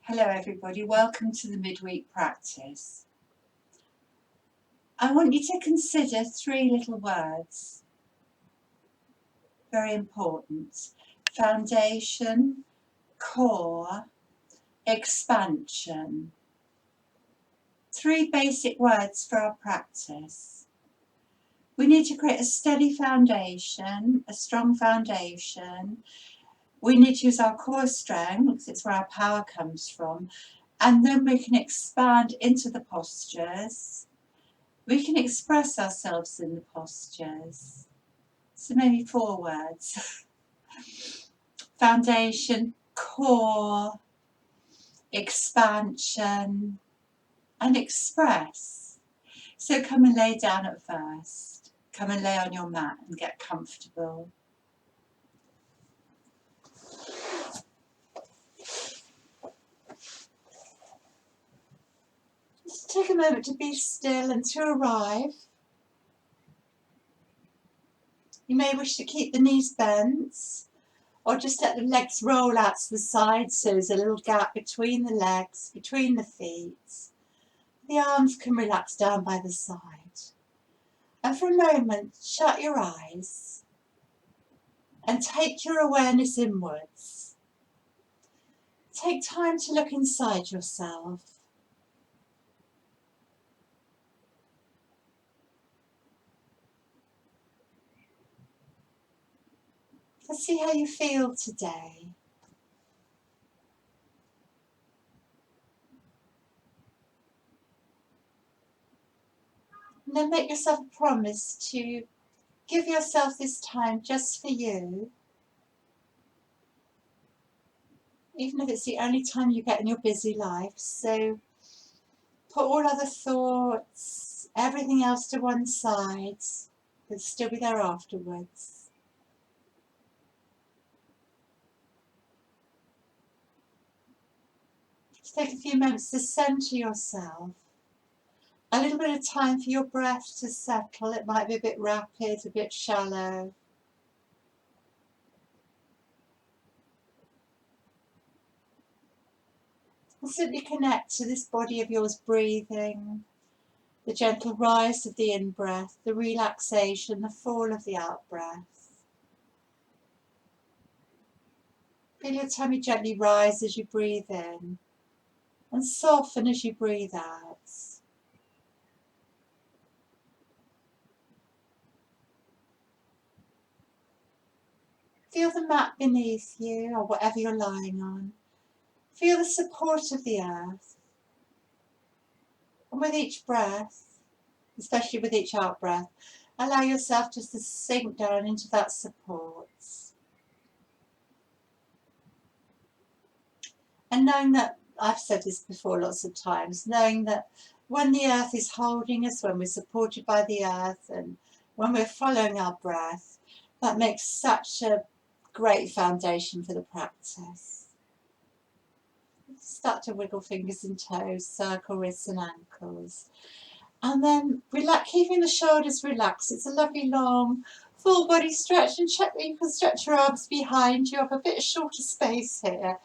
Hello everybody, welcome to the midweek practice. I want you to consider three little words, very important: foundation, core, expansion. Three basic words for our practice. We need to create a steady foundation, a strong foundation. We need to use our core strength, it's where our power comes from, and then we can expand into the postures. We can express ourselves in the postures. So maybe four words: foundation, core, expansion, and express. So come and lay down at first. Come and lay on your mat and get comfortable. Just take a moment to be still and to arrive. You may wish to keep the knees bent, or just let the legs roll out to the side so there's a little gap between the legs, between the feet. The arms can relax down by the side. And for a moment, shut your eyes and take your awareness inwards. Take time to look inside yourself. And see how you feel today. And then make yourself a promise to give yourself this time just for you. Even if it's the only time you get in your busy life. So put all other thoughts, everything else to one side. But still be there afterwards. Just take a few moments to centre yourself. A little bit of time for your breath to settle. It might be a bit rapid, a bit shallow. And simply connect to this body of yours breathing, the gentle rise of the in-breath, the relaxation, the fall of the out-breath. Feel your tummy gently rise as you breathe in and soften as you breathe out. Feel the mat beneath you or whatever you're lying on. Feel the support of the earth. And with each breath, especially with each out breath, allow yourself just to sink down into that support. And knowing that, I've said this before lots of times, knowing that when the earth is holding us, when we're supported by the earth, and when we're following our breath, that makes such a great foundation for the practice. Start to wiggle fingers and toes, circle wrists and ankles. And then relax, keeping the shoulders relaxed. It's a lovely long full body stretch, and check that you can stretch your arms behind you. Have a bit shorter space here.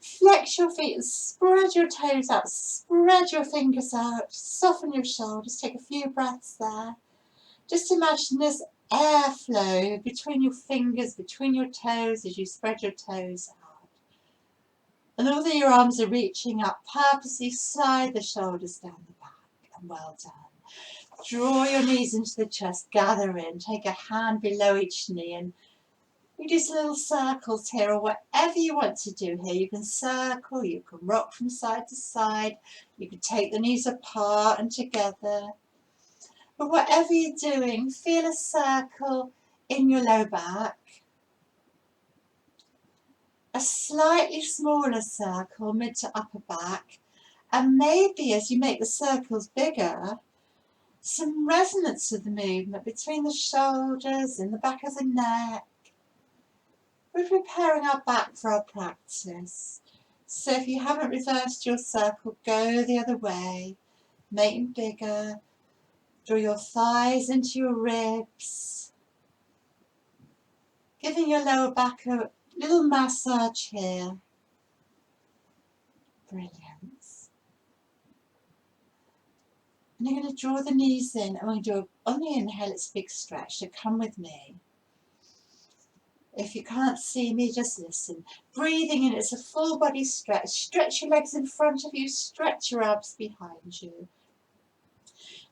Flex your feet and spread your toes out, spread your fingers out, soften your shoulders, take a few breaths there. Just imagine there's airflow between your fingers, between your toes as you spread your toes out. And although your arms are reaching up, purposely slide the shoulders down the back, and well done. Draw your knees into the chest, gather in, take a hand below each knee, and you do some little circles here, or whatever you want to do here. You can circle, you can rock from side to side, you can take the knees apart and together. But whatever you're doing, feel a circle in your low back, a slightly smaller circle mid to upper back, and maybe as you make the circles bigger, some resonance of the movement between the shoulders and the back of the neck. We're preparing our back for our practice. So if you haven't reversed your circle, go the other way, make them bigger. Draw your thighs into your ribs, giving your lower back a little massage here. Brilliant. And you're going to draw the knees in, and we're going to do, on the inhale, it's a big stretch, so come with me. If you can't see me, just listen. Breathing in, it's a full body stretch. Stretch your legs in front of you, stretch your arms behind you.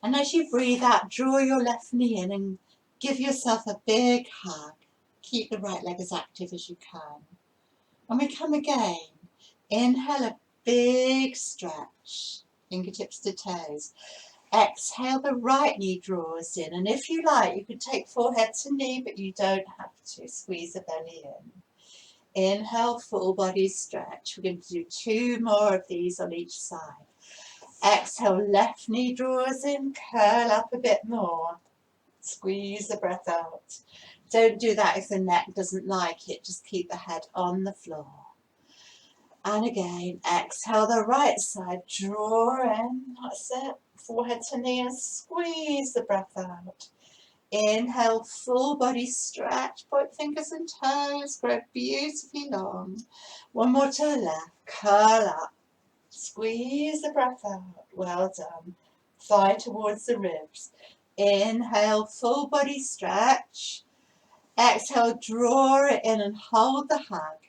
And as you breathe out, draw your left knee in and give yourself a big hug. Keep the right leg as active as you can. And we come again. Inhale, a big stretch, fingertips to toes. Exhale, the right knee draws in. And if you like, you could take forehead to knee, but you don't have to. Squeeze the belly in. Inhale, full body stretch. We're going to do 2 more of these on each side. Exhale, left knee draws in, curl up a bit more. Squeeze the breath out. Don't do that if the neck doesn't like it. Just keep the head on the floor. And again, exhale the right side, draw in, that's it. Forehead to knee and squeeze the breath out. Inhale, full body stretch, point fingers and toes, grow beautifully long. One more to the left, curl up. Squeeze the breath out. Well done. Thigh towards the ribs. Inhale, full body stretch. Exhale, draw it in and hold the hug.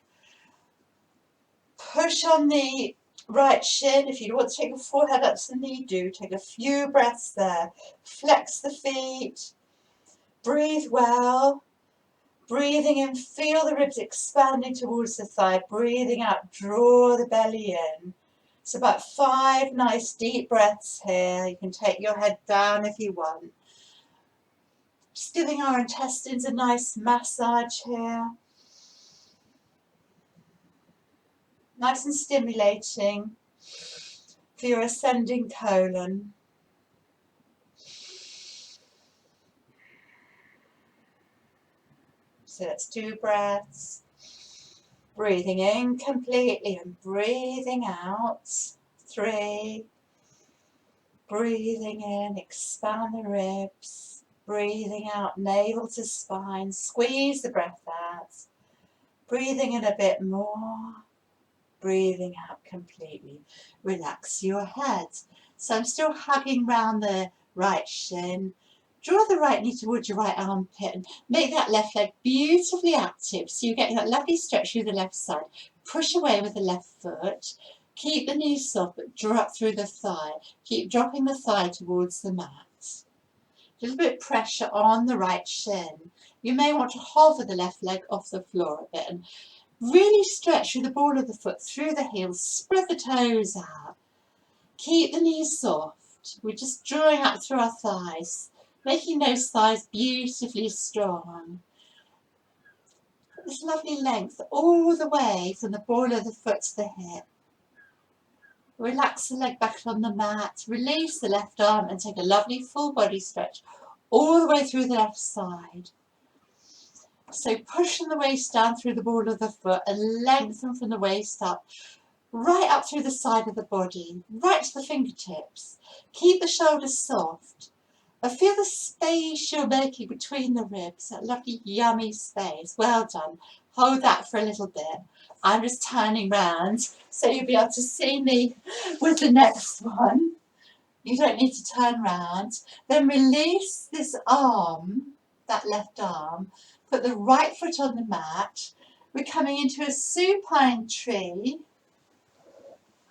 Push on the right shin. If you want to take your forehead up to the knee, do. Take a few breaths there. Flex the feet. Breathe well. Breathing in, feel the ribs expanding towards the thigh. Breathing out, draw the belly in. It's about 5 nice deep breaths here. You can take your head down if you want. Just giving our intestines a nice massage here. Nice and stimulating for your ascending colon. So that's 2 breaths. Breathing in completely and breathing out. 3. Breathing in, expand the ribs. Breathing out, navel to spine. Squeeze the breath out. Breathing in a bit more. Breathing out completely. Relax your head. So I'm still hugging round the right shin. Draw the right knee towards your right armpit and make that left leg beautifully active. So you're getting that lovely stretch through the left side. Push away with the left foot. Keep the knee soft, but draw up through the thigh. Keep dropping the thigh towards the mat. A little bit of pressure on the right shin. You may want to hover the left leg off the floor a bit and really stretch through the ball of the foot, through the heels. Spread the toes out. Keep the knees soft. We're just drawing up through our thighs, making those thighs beautifully strong. This lovely length all the way from the ball of the foot to the hip. Relax the leg back on the mat. Release the left arm and take a lovely full body stretch all the way through the left side. So pushing the waist down through the ball of the foot and lengthen from the waist up, right up through the side of the body, right to the fingertips. Keep the shoulders soft. And feel the space you're making between the ribs, that lovely yummy space. Well done. Hold that for a little bit. I'm just turning round so you'll be able to see me with the next one. You don't need to turn round. Then release this arm, that left arm. Put the right foot on the mat. We're coming into a supine tree.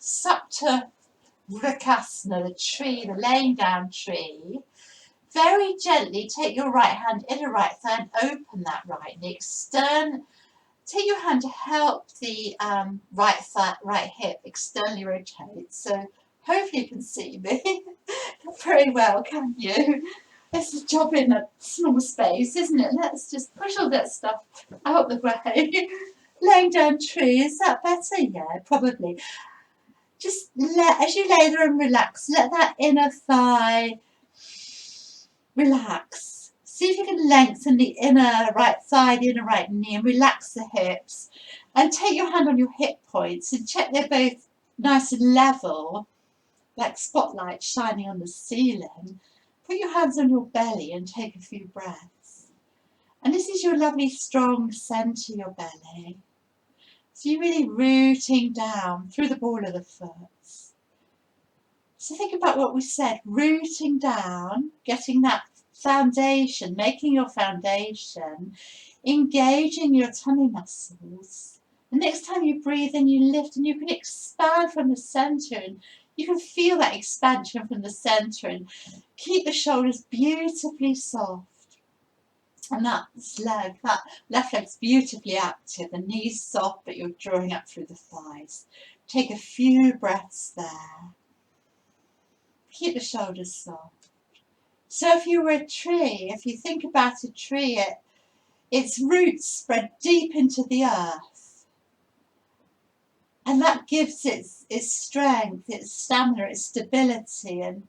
Supta Vrikasana, the tree, the laying down tree. Very gently take your right hand, inner right thigh, and open that right knee. Take your hand to help the right hip externally rotate. So hopefully you can see me very well, can you? It's a job in a small space, isn't it? Let's just push all that stuff out the way. Laying down tree, is that better? Yeah, probably. Just as you lay there and relax, let that inner thigh relax. See if you can lengthen the inner right thigh, the inner right knee, and relax the hips. And take your hand on your hip points and check they're both nice and level, like spotlights shining on the ceiling. Put your hands on your belly and take a few breaths. And this is your lovely strong centre, your belly. So you're really rooting down through the ball of the foot. So think about what we said, rooting down, getting that foundation, making your foundation, engaging your tummy muscles. The next time you breathe in, you lift and you can expand from the center, and you can feel that expansion from the center, and keep the shoulders beautifully soft. And that left leg's beautifully active, the knees soft, but you're drawing up through the thighs. Take a few breaths there. Keep the shoulders soft. So if you were a tree, if you think about a tree, its roots spread deep into the earth. And that gives its strength, its stamina, its stability. And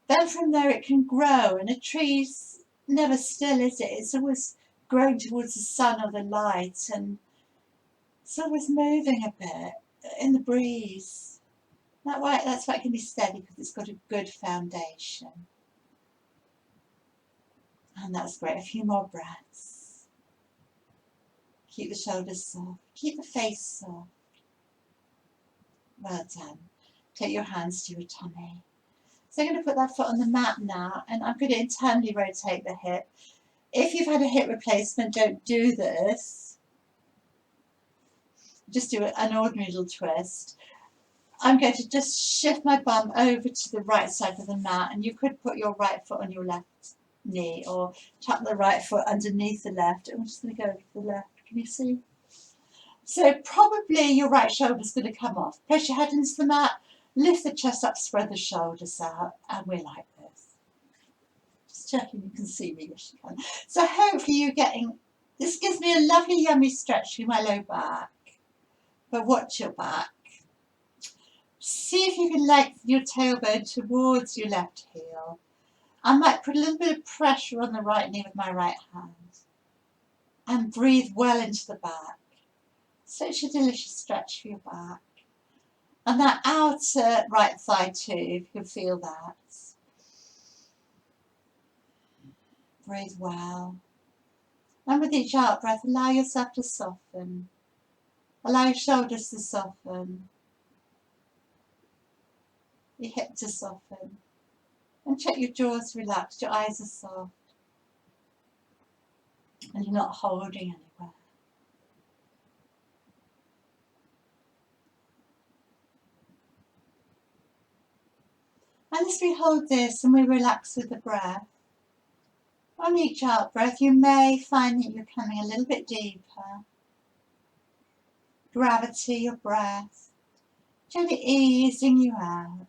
then from there it can grow. And a tree's never still, is it? It's always growing towards the sun or the light. And it's always moving a bit in the breeze. That's why it can be steady, because it's got a good foundation. And that's great. A few more breaths. Keep the shoulders soft. Keep the face soft. Well done. Take your hands to your tummy. So I'm going to put that foot on the mat now, and I'm going to internally rotate the hip. If you've had a hip replacement, don't do this. Just do an ordinary little twist. I'm going to just shift my bum over to the right side of the mat, and you could put your right foot on your left knee or tuck the right foot underneath the left. I'm just going to go over to the left. Can you see? So probably your right shoulder's going to come off. Press your head into the mat, lift the chest up, spread the shoulders out, and we're like this. Just checking you can see me. Yes, you can. So hopefully you're getting, this gives me a lovely yummy stretch through my low back. But watch your back. See if you can lengthen your tailbone towards your left heel. I might put a little bit of pressure on the right knee with my right hand. And breathe well into the back. Such a delicious stretch for your back. And that outer right thigh too, if you can feel that. Breathe well. And with each out breath, allow yourself to soften. Allow your shoulders to soften. Your hip to soften. And check your jaw's relaxed, your eyes are soft. And you're not holding anywhere. And as we hold this and we relax with the breath, on each out breath, you may find that you're coming a little bit deeper. Gravity, your breath, gently easing you out.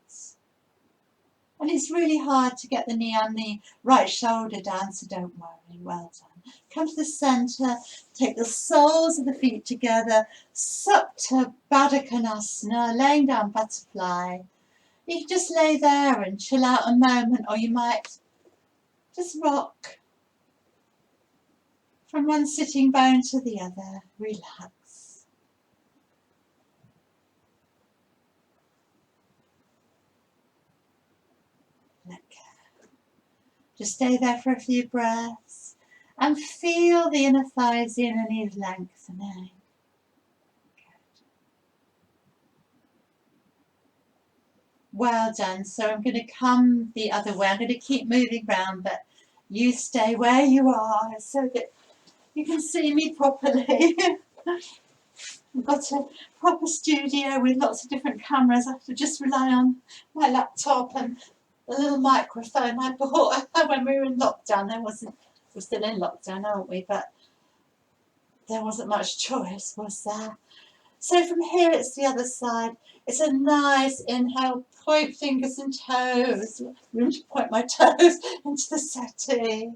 And it's really hard to get the knee and the right shoulder down, so don't worry. Well done. Come to the centre, take the soles of the feet together, Supta Baddha Konasana, laying down butterfly. You can just lay there and chill out a moment, or you might just rock from one sitting bone to the other. Relax. Let go. Just stay there for a few breaths and feel the inner thighs, the inner knees lengthening. Well done. So I'm going to come the other way. I'm going to keep moving round, but you stay where you are so that you can see me properly. I've got a proper studio with lots of different cameras. I have to just rely on my laptop and the little microphone I bought when we were in lockdown. We're still in lockdown, aren't we? But there wasn't much choice, was there? So from here it's the other side. It's a nice inhale, point fingers and toes. Room to point my toes into the settee.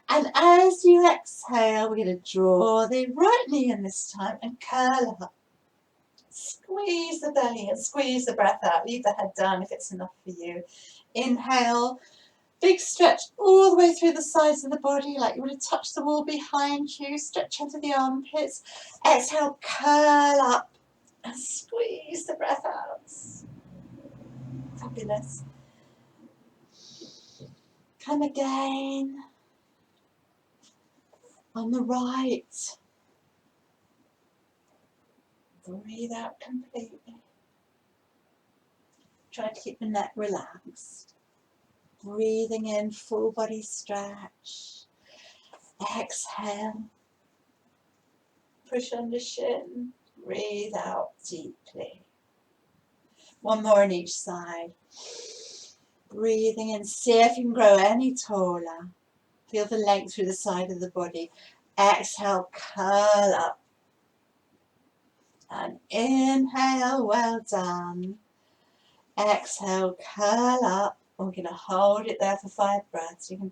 And as you exhale, we're going to draw the right knee in this time and curl up. Squeeze the belly and squeeze the breath out. Leave the head down if it's enough for you. Inhale. Big stretch all the way through the sides of the body, like you would have touched the wall behind you. Stretch under the armpits. Exhale, curl up and squeeze the breath out. Fabulous. Come again. On the right. Breathe out completely. Try to keep the neck relaxed. Breathing in, full body stretch. Exhale. Push under shin. Breathe out deeply. One more on each side. Breathing in. See if you can grow any taller. Feel the length through the side of the body. Exhale, curl up. And inhale, well done. Exhale, curl up. We're going to hold it there for 5 breaths. You can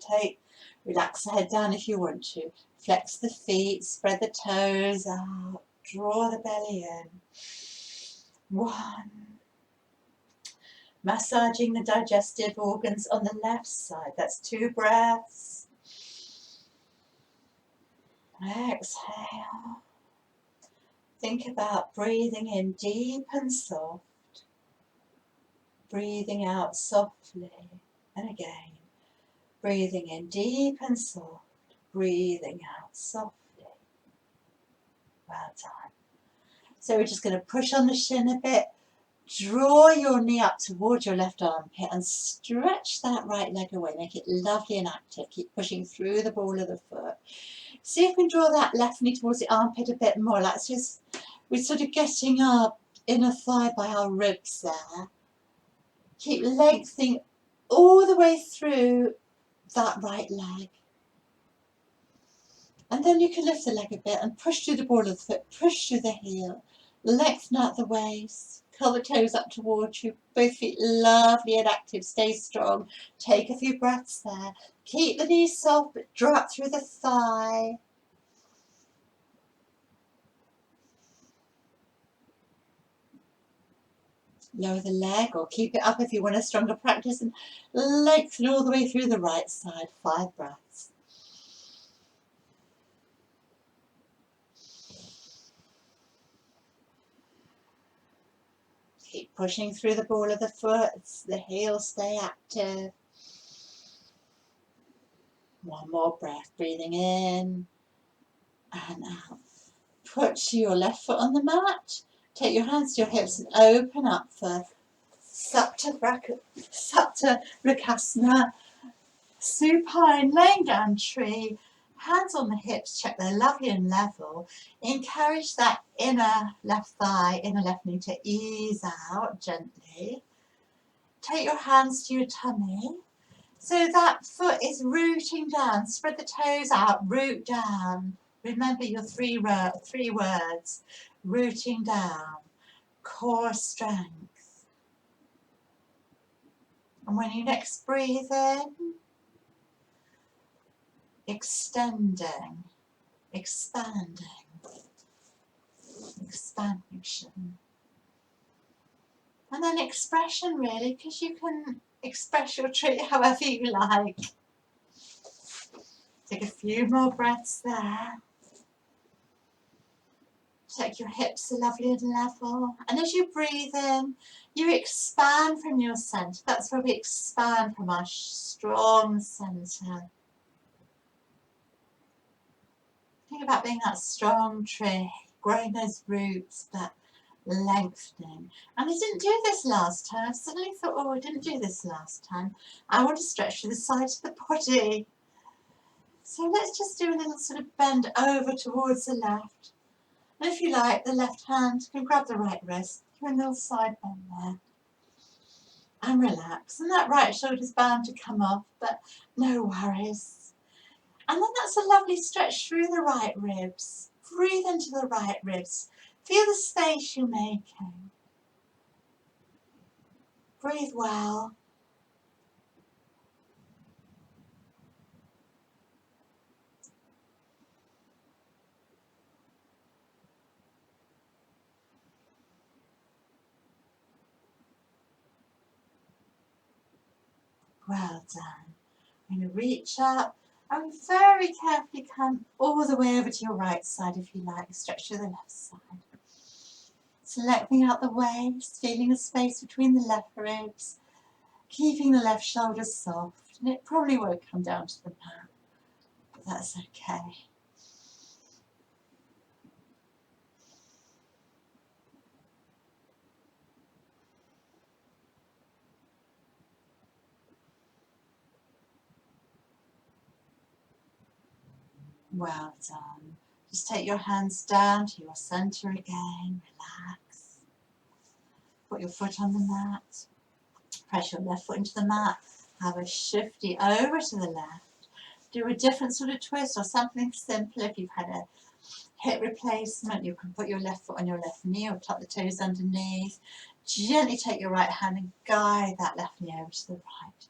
relax the head down if you want to. Flex the feet, spread the toes out, draw the belly in. 1. Massaging the digestive organs on the left side. That's 2 breaths. Exhale. Think about breathing in deep and soft. Breathing out softly. And again. Breathing in deep and soft. Breathing out softly. Well done. So we're just going to push on the shin a bit. Draw your knee up towards your left armpit and stretch that right leg away. Make it lovely and active. Keep pushing through the ball of the foot. See if we can draw that left knee towards the armpit a bit more. We're sort of getting our inner thigh by our ribs there. Keep lengthening all the way through that right leg. And then you can lift the leg a bit and push through the ball of the foot, push through the heel, lengthen out the waist, curl the toes up towards you, both feet lovely and active, stay strong. Take a few breaths there. Keep the knees soft, but draw up through the thigh. Lower the leg or keep it up if you want a stronger practice and lengthen all the way through the right side. 5 breaths. Keep pushing through the ball of the foot, the heels stay active. 1 more breath, breathing in and out. Put your left foot on the mat, take your hands to your hips and open up for Supta Rakasana, supine, laying down tree, hands on the hips, check they're lovely and level. Encourage that inner left thigh, inner left knee to ease out gently. Take your hands to your tummy. So that foot is rooting down. Spread the toes out, root down. Remember your 3 words. Rooting down. Core strength. And when you next breathe in, extending, expanding, expansion. And then expression really, because you can express your tree however you like. Take a few more breaths there. Check your hips are lovely and level. And as you breathe in, you expand from your centre. That's where we expand from our strong centre. Think about being that strong tree, growing those roots, but lengthening. And I didn't do this last time. I suddenly thought, oh, I didn't do this last time. I want to stretch to the side of the body. So let's just do a little sort of bend over towards the left. And if you like, the left hand can grab the right wrist. Do a little side bend there. And relax. And that right shoulder's bound to come off, but no worries. And then that's a lovely stretch through the right ribs. Breathe into the right ribs. Feel the space you're making. Breathe well. Well done. I'm going to reach up and very carefully come all the way over to your right side if you like. Stretch to the left side. So lengthening out the waist, feeling the space between the left ribs, keeping the left shoulder soft. And it probably won't come down to the mat, but that's okay. Well done. Just take your hands down to your centre again. Relax. Put your foot on the mat. Press your left foot into the mat. Have a shifty over to the left. Do a different sort of twist or something simple. If you've had a hip replacement, you can put your left foot on your left knee or tuck the toes underneath. Gently take your right hand and guide that left knee over to the right.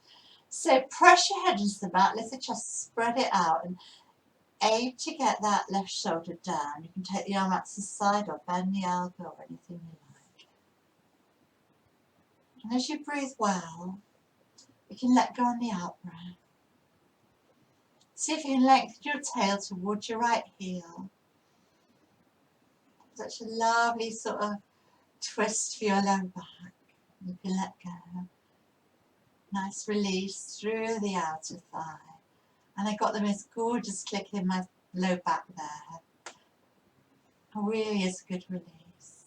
So press your head into the mat, let the chest spread it out and aim to get that left shoulder down. You can take the arm out to the side or bend the elbow or anything you like. And as you breathe well, you can let go on the out breath. See if you can lengthen your tail towards your right heel. Such a lovely sort of twist for your low back. You can let go. Nice release through the outer thigh. And I got the most gorgeous click in my low back there. It really is a good release.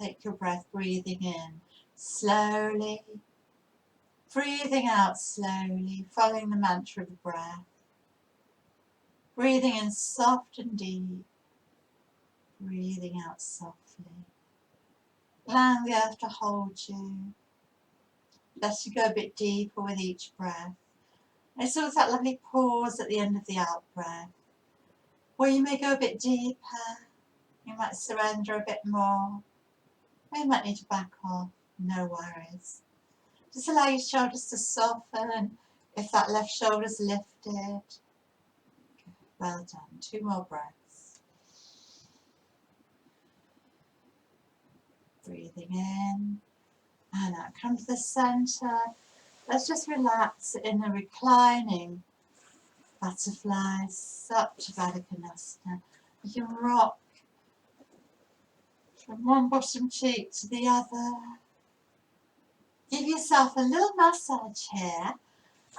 Take your breath, breathing in slowly. Breathing out slowly, following the mantra of the breath. Breathing in soft and deep. Breathing out softly. Allowing the earth to hold you. Let you go a bit deeper with each breath. And it's always that lovely pause at the end of the out breath, where you may go a bit deeper. You might surrender a bit more. Or you might need to back off. No worries. Just allow your shoulders to soften if that left shoulder's lifted. Well done. 2 more breaths. Breathing in. And out. Come to the center. Let's just relax in a reclining butterfly, Supta Konasana. You can rock from one bottom cheek to the other. Give yourself a little massage here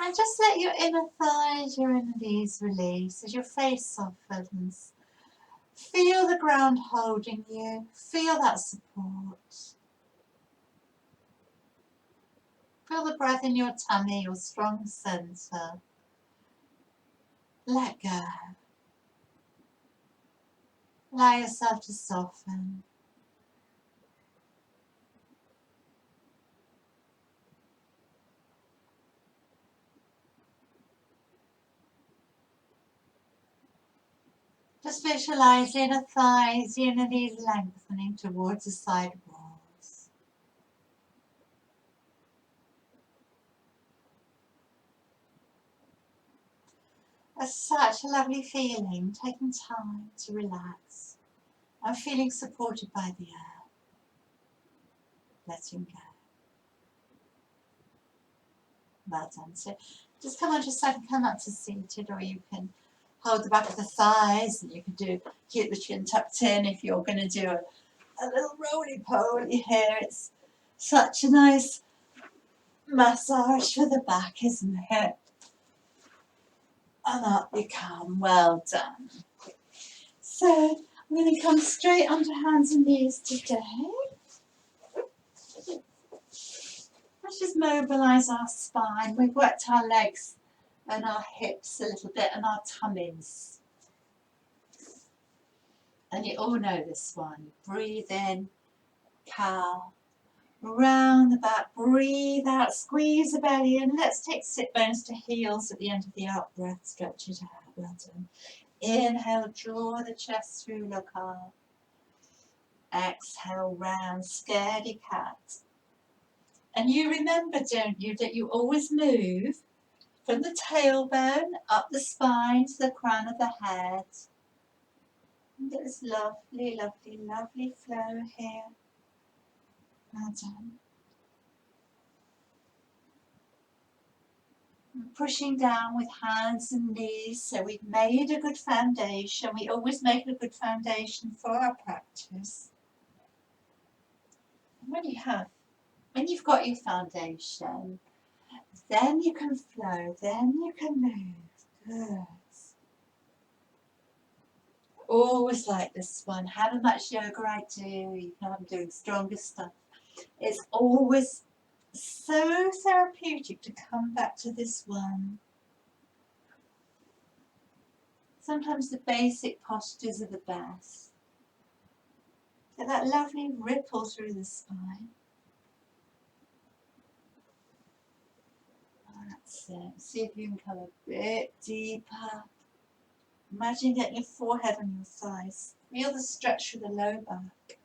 and just let your inner thighs, your inner knees release as your face softens. Feel the ground holding you. Feel that support. Feel the breath in your tummy, your strong center. Let go. Allow yourself to soften. Just visualize the inner thighs, the inner knees lengthening towards the side walls. It's such a lovely feeling, taking time to relax and feeling supported by the earth. Letting go. Well done. So just come on to side and come up to seated, or you can hold the back of the thighs and you can keep the chin tucked in if you're going to do a little roly-poly here. It's such a nice massage for the back, isn't it? And up you come. Well done. So I'm going to come straight onto hands and knees today. Let's just mobilise our spine. We've worked our legs and our hips a little bit and our tummies. And you all know this one. Breathe in, cow, round the back, breathe out, squeeze the belly in. Let's take sit bones to heels at the end of the out breath, stretch it out. Well done. Inhale, draw the chest through, look up. Exhale, round, scaredy cat. And you remember, don't you, that you always move from the tailbone up the spine to the crown of the head. And get this lovely, lovely, lovely flow here. Well done. And pushing down with hands and knees, so we've made a good foundation. We always make a good foundation for our practice. And when you've got your foundation, then you can flow, then you can move. Good. Always like this one. However much yoga I do, you know I'm doing stronger stuff. It's always so therapeutic to come back to this one. Sometimes the basic postures are the best. Get that lovely ripple through the spine. That's it. See if you can come a bit deeper. Imagine getting your forehead on your thighs. Feel the stretch through the low back.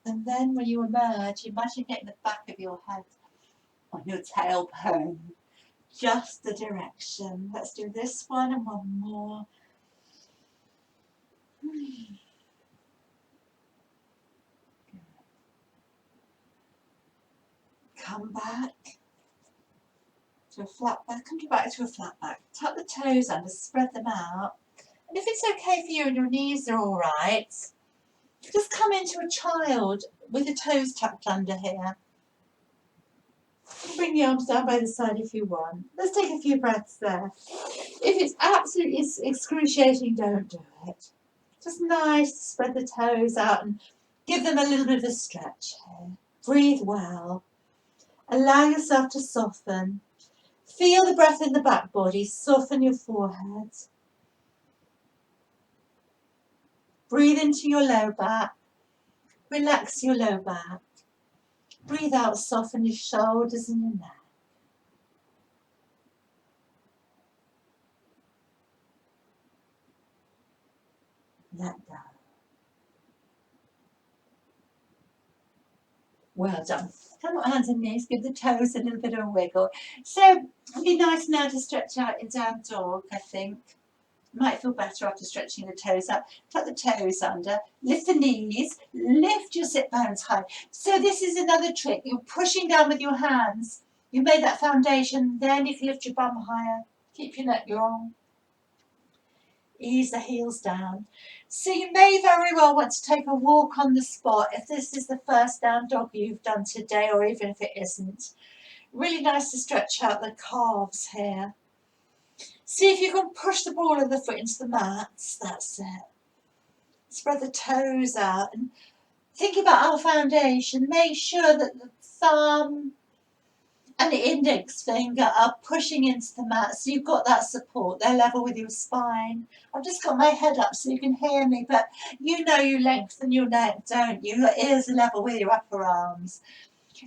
And then when you emerge, imagine getting the back of your head on your tailbone. Just the direction. Let's do this one and one more. Come back to a flat back. Come back to a flat back. Tuck the toes under, spread them out. And if it's okay for you and your knees are all right, just come into a child with the toes tucked under here. Bring the arms down by the side if you want. Let's take a few breaths there. If it's absolutely excruciating, don't do it. Just nice to spread the toes out and give them a little bit of a stretch here. Breathe well. Allow yourself to soften. Feel the breath in the back body. Soften your forehead. Breathe into your low back. Relax your low back. Breathe out, soften your shoulders and your neck. Let go. Well done. Come on, hands and knees, give the toes a little bit of a wiggle. So it'd be nice now to stretch out in down dog, I think. Might feel better after stretching the toes out. Tuck the toes under, lift the knees, lift your sit bones high. So this is another trick. You're pushing down with your hands. You made that foundation, then you can lift your bum higher. Keep your neck long. Ease the heels down. So you may very well want to take a walk on the spot if this is the first down dog you've done today, or even if it isn't. Really nice to stretch out the calves here. See if you can push the ball of the foot into the mats. That's it. Spread the toes out and think about our foundation. Make sure that the thumb and the index finger are pushing into the mat, so you've got that support. They're level with your spine. I've just got my head up so you can hear me, but you know you lengthen your neck, don't you? Your ears are level with your upper arms.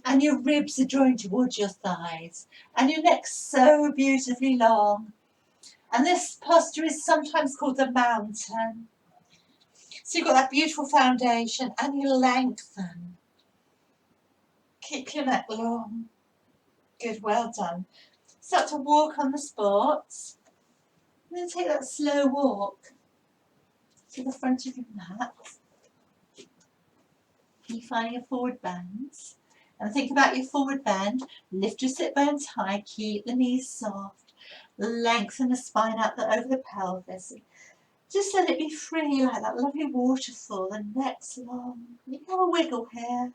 And your ribs are joined towards your thighs. And your neck's so beautifully long. And this posture is sometimes called the mountain. So you've got that beautiful foundation and you lengthen. Keep your neck long. Good, well done. Start to walk on the spot. And then take that slow walk to the front of your mat. You find your forward bends. And think about your forward bend. Lift your sit bones high. Keep the knees soft. Lengthen the spine out over the pelvis. Just let it be free like that lovely waterfall. The neck's long. You can have a wiggle here.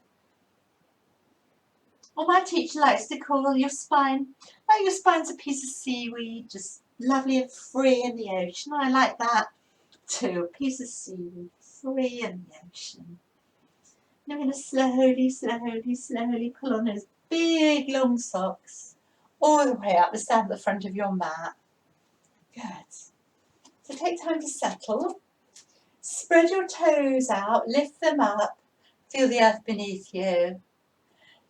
Or my teacher likes to call your spine, like your spine's a piece of seaweed, just lovely and free in the ocean. I like that too, a piece of seaweed, free in the ocean. Now we're going to slowly pull on those big long socks all the way up to stand at the front of your mat. Good. So take time to settle. Spread your toes out, lift them up, feel the earth beneath you.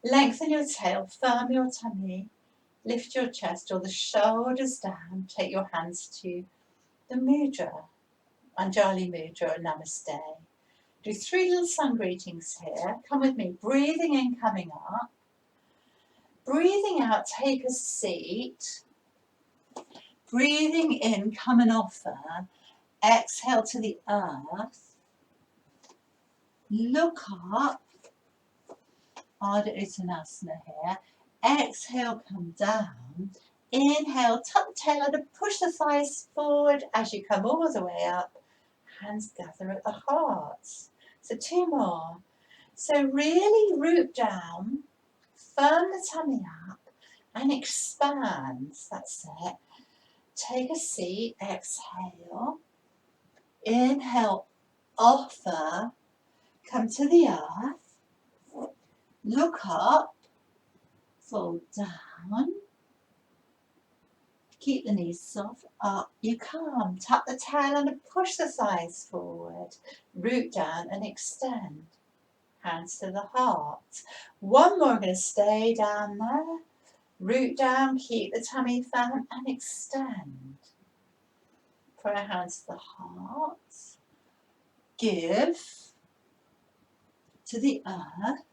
Lengthen your tail, firm your tummy, lift your chest, draw the shoulders down, take your hands to the mudra, Anjali mudra, or namaste. Do 3 little sun greetings here. Come with me, breathing in, coming up. Breathing out, take a seat. Breathing in, come and offer. Exhale to the earth. Look up. Ardha Uttanasana here. Exhale, come down. Inhale, tuck the tail under, push the thighs forward as you come all the way up. Hands gather at the heart. So 2 more. So really root down, firm the tummy up and expand. That's it. Take a seat, exhale. Inhale, offer. Come to the earth. Look up. Fold down. Keep the knees soft. Up you come. Tuck the tail under, push the thighs forward. Root down and extend. Hands to the heart. One more, we're going to stay down there. Root down, keep the tummy firm and extend. Put our hands to the heart. Give to the earth.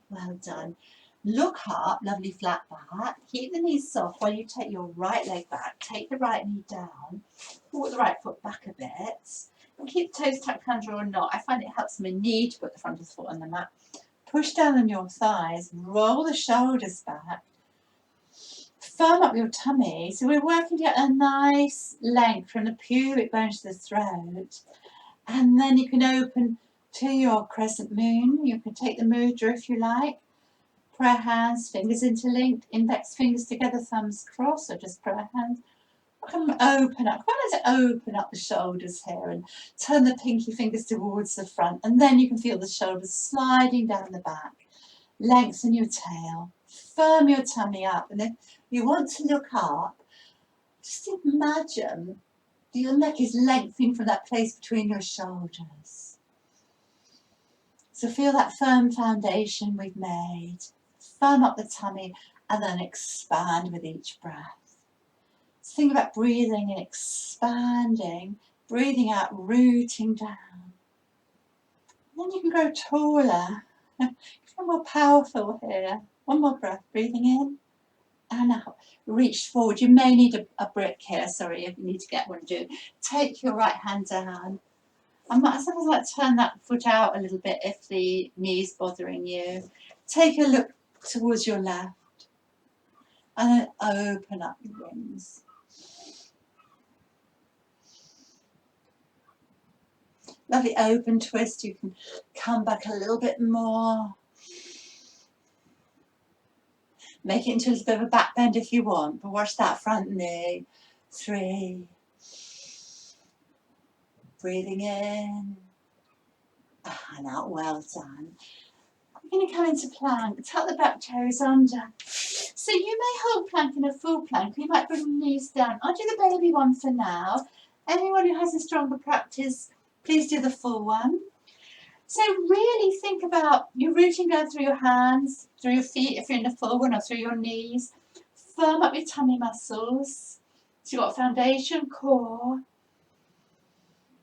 Well done. Look up, lovely flat back. Keep the knees soft while you take your right leg back. Take the right knee down. Walk the right foot back a bit. And keep the toes tucked under or not. I find it helps my knee to put the front of the foot on the mat. Push down on your thighs. Roll the shoulders back. Firm up your tummy. So we're working to get a nice length from the pubic bone to the throat. And then you can open to your crescent moon. You can take the mudra if you like. Prayer hands, fingers interlinked, index fingers together, thumbs crossed, or just prayer hands. Come open up. Come on, let's open up the shoulders here and turn the pinky fingers towards the front. And then you can feel the shoulders sliding down the back. Lengthen your tail. Firm your tummy up. And if you want to look up, just imagine that your neck is lengthening from that place between your shoulders. So feel that firm foundation we've made. Firm up the tummy and then expand with each breath. So think about breathing and expanding, breathing out, rooting down. And then you can grow taller, become more powerful here. One more breath, breathing in and out. Reach forward. You may need a brick here, sorry, if you need to get one, do. Take your right hand down. I might sometimes like to turn that foot out a little bit if the knee's bothering you. Take a look towards your left and then open up your wings. Lovely open twist. You can come back a little bit more. Make it into a little bit of a back bend if you want, but watch that front knee. 3. Breathing in and out. Well done. We're going to come into plank. Tuck the back toes under. So you may hold plank in a full plank. You might bring the knees down. I'll do the baby one for now. Anyone who has a stronger practice, please do the full one. So really think about you rooting down through your hands, through your feet if you're in the full one, or through your knees. Firm up your tummy muscles. So you've got foundation, core.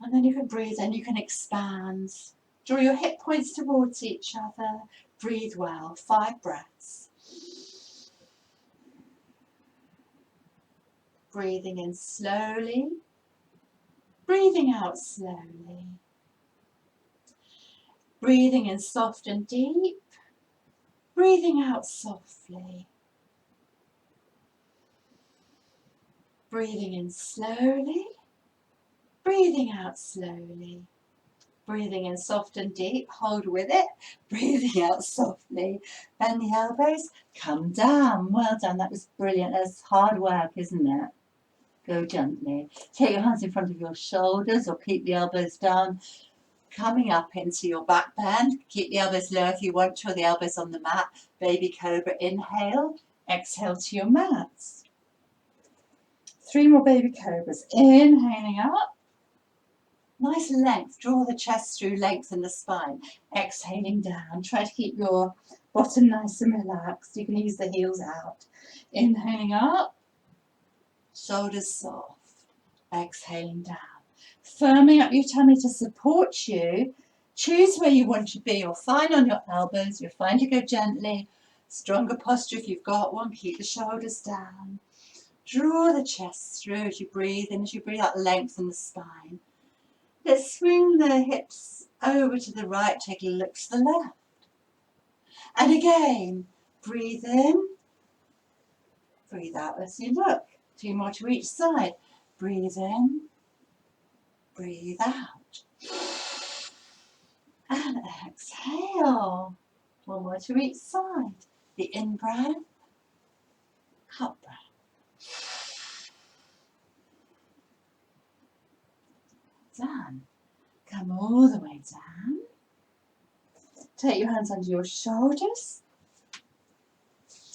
And then you can breathe in, you can expand. Draw your hip points towards each other. Breathe well. 5 breaths. Breathing in slowly. Breathing out slowly. Breathing in soft and deep. Breathing out softly. Breathing in slowly. Breathing out slowly. Breathing in soft and deep, hold with it. Breathing out softly. Bend the elbows, come down. Well done, that was brilliant. That's hard work, isn't it? Go gently. Take your hands in front of your shoulders or keep the elbows down. Coming up into your back bend. Keep the elbows low if you want to, or the elbows on the mat. Baby cobra, inhale. Exhale to your mats. 3 more baby cobras. Inhaling up. Nice length, draw the chest through, lengthen the spine. Exhaling down, try to keep your bottom nice and relaxed. You can ease the heels out. Inhaling up, shoulders soft. Exhaling down. Firming up your tummy to support you. Choose where you want to be. You're fine on your elbows, you're fine to go gently. Stronger posture if you've got one, keep the shoulders down. Draw the chest through as you breathe in, as you breathe out, lengthen the spine. Let's swing the hips over to the right, take a look to the left. And again, breathe in, breathe out as you look. 2 more to each side. Breathe in, breathe out. And exhale. 1 more to each side. The in-breath, out breath. Done. Come all the way down. Take your hands under your shoulders.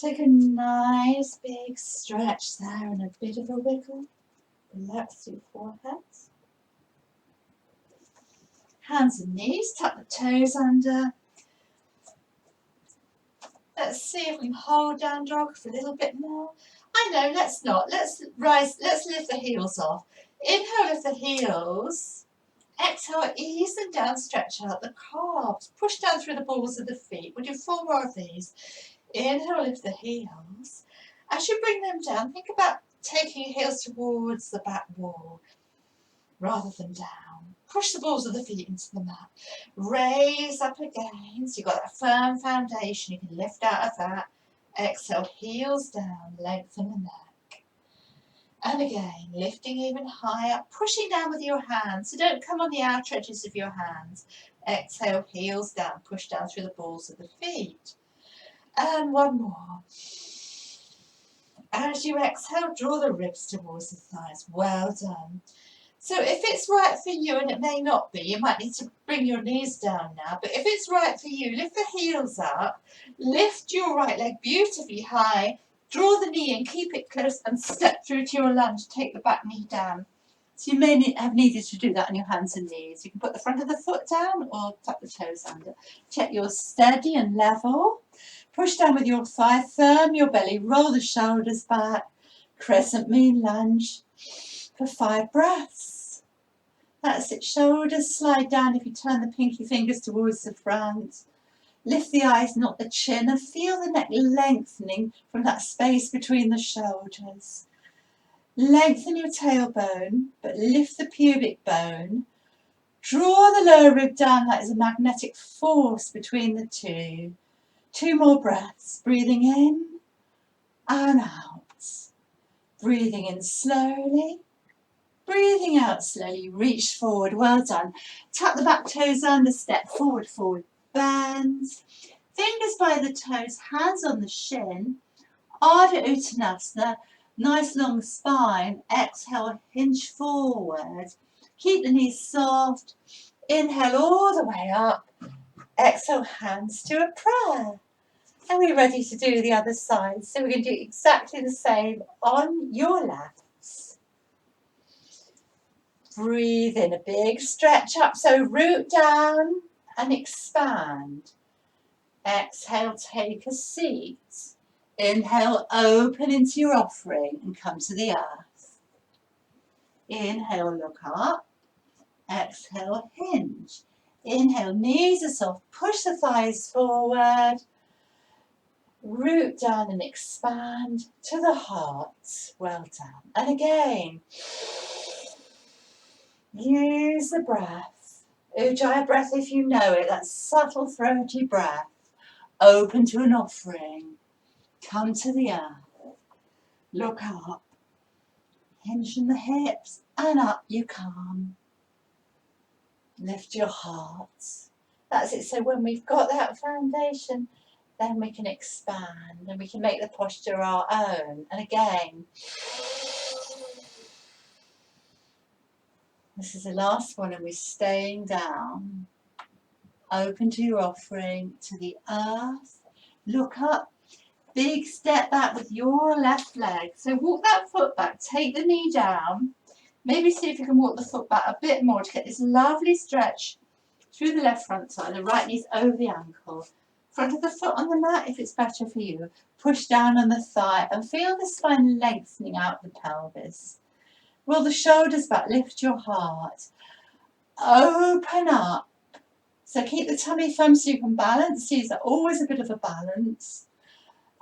Take a nice big stretch there and a bit of a wiggle. Relax your forehead. Hands and knees, tuck the toes under. Let's see if we can hold down dog for a little bit more. I know, let's not. Let's rise, let's lift the heels off. Inhale, lift the heels. Exhale, ease them down, stretch out the calves. Push down through the balls of the feet. We'll do 4 more of these. Inhale, lift the heels. As you bring them down, think about taking your heels towards the back wall rather than down. Push the balls of the feet into the mat. Raise up again. So you've got that firm foundation. You can lift out of that. Exhale, heels down, lengthen the neck. And again, lifting even higher, pushing down with your hands. So don't come on the outer edges of your hands. Exhale, heels down, push down through the balls of the feet. And one more. As you exhale, draw the ribs towards the thighs. Well done. So if it's right for you, and it may not be, you might need to bring your knees down now, but if it's right for you, lift the heels up, lift your right leg beautifully high, draw the knee in, keep it close, and step through to your lunge. Take the back knee down. So you may have needed to do that on your hands and knees. You can put the front of the foot down or tuck the toes under. Check you're steady and level. Push down with your thigh, firm your belly, roll the shoulders back, crescent moon lunge for 5 breaths. That's it, shoulders slide down if you turn the pinky fingers towards the front. Lift the eyes, not the chin, and feel the neck lengthening from that space between the shoulders. Lengthen your tailbone, but lift the pubic bone. Draw the lower rib down like there's a magnetic force between the two. 2 more breaths, breathing in and out. Breathing in slowly. Breathing out slowly, reach forward, well done. Tuck the back toes under, step forward, forward bend. Fingers by the toes, hands on the shin. Ardha Uttanasana, nice long spine. Exhale, hinge forward. Keep the knees soft. Inhale all the way up. Exhale, hands to a prayer. And we're ready to do the other side. So we're going to do exactly the same on your left. Breathe in a big stretch up, so root down and expand. Exhale, take a seat. Inhale, open into your offering and come to the earth. Inhale, look up. Exhale, hinge. Inhale, knees are soft, push the thighs forward. Root down and expand to the heart. Well done. And again. Use the breath. Ujjayi breath if you know it, that subtle throaty breath. Open to an offering. Come to the earth. Look up. Hinge in the hips and up you come. Lift your heart. That's it. So when we've got that foundation, then we can expand and we can make the posture our own. And again, this is the last one and we're staying down. Open to your offering, to the earth. Look up. Big step back with your left leg. So walk that foot back. Take the knee down. Maybe see if you can walk the foot back a bit more to get this lovely stretch through the left front side. The right knee's over the ankle. Front of the foot on the mat if it's better for you. Push down on the thigh and feel the spine lengthening out the pelvis. Roll the shoulders back, lift your heart. Open up. So keep the tummy firm so you can balance. These are always a bit of a balance.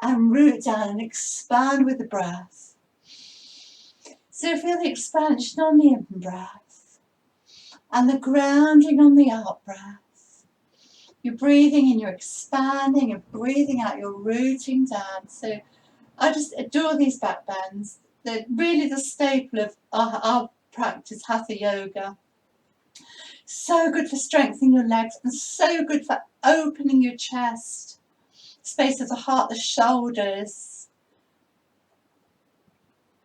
And root down and expand with the breath. So feel the expansion on the in-breath. And the grounding on the out-breath. You're breathing in, you're expanding, you're breathing out, you're rooting down. So I just adore these back bends. They're really the staple of our practice, Hatha Yoga. So good for strengthening your legs and so good for opening your chest, space of the heart, the shoulders.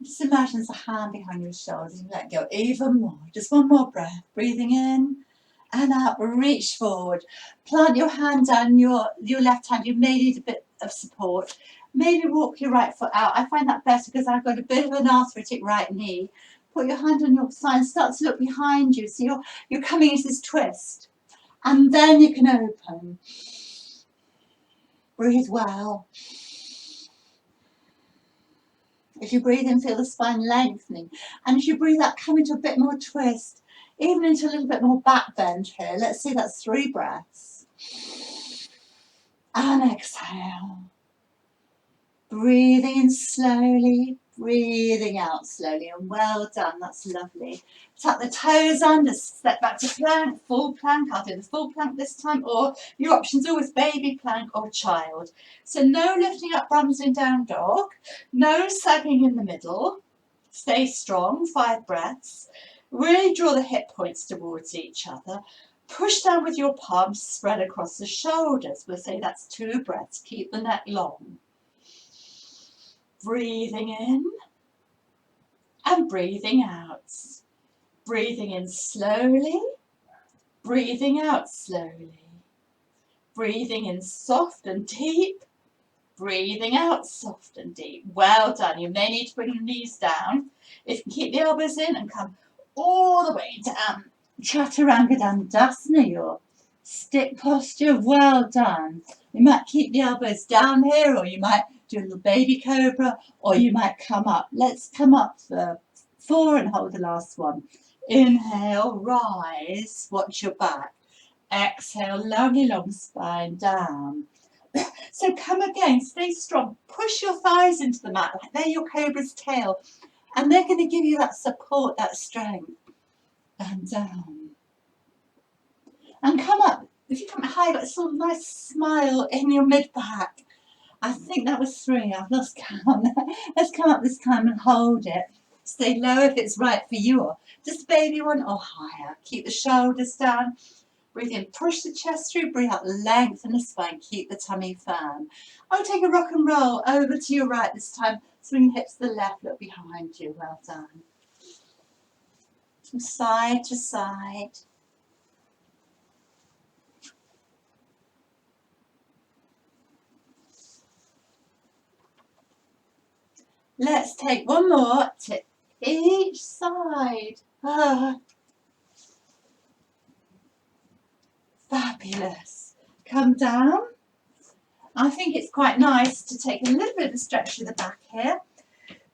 Just imagine there's a hand behind your shoulders and let go even more. Just one more breath, breathing in and out, reach forward. Plant your hand down, your left hand, you may need a bit of support. Maybe walk your right foot out. I find that better because I've got a bit of an arthritic right knee. Put your hand on your thigh and start to look behind you. So you're coming into this twist. And then you can open. Breathe well. As you breathe in, feel the spine lengthening. And as you breathe out, come into a bit more twist, even into a little bit more back bend here. Let's see, that's 3 breaths. And exhale. Breathing in slowly, breathing out slowly, and well done, that's lovely. Tuck the toes under, step back to plank, full plank. I'll do the full plank this time, or your option's always baby plank or child. So no lifting up bums in down dog, no sagging in the middle, stay strong, 5 breaths. Really draw the hip points towards each other. Push down with your palms spread across the shoulders. We'll say that's 2 breaths, keep the neck long. Breathing in and breathing out. Breathing in slowly, breathing out slowly. Breathing in soft and deep, breathing out soft and deep. Well done. You may need to bring your knees down. If you can keep the elbows in and come all the way down. Chaturanga Dandasana, your stick posture. Well done. You might keep the elbows down here, or you might do a little baby cobra, or you might come up. Let's come up for 4 and hold the last one. Inhale, rise, watch your back. Exhale, lovely long spine down. So come again, stay strong. Push your thighs into the mat, like they're your cobra's tail. And they're going to give you that support, that strength. And down. And come up. If you come high, got a sort of nice smile in your mid-back. I think that was 3. I've lost count. Let's come up this time and hold it. Stay low if it's right for you, or just baby one or higher. Keep the shoulders down. Breathe in, push the chest through. Breathe out, lengthen the spine. Keep the tummy firm. I'll take a rock and roll over to your right this time. Swing hips to the left, look behind you. Well done. From side to side. Let's take one more to each side. Fabulous. Come down. I think it's quite nice to take a little bit of a stretch to the back here.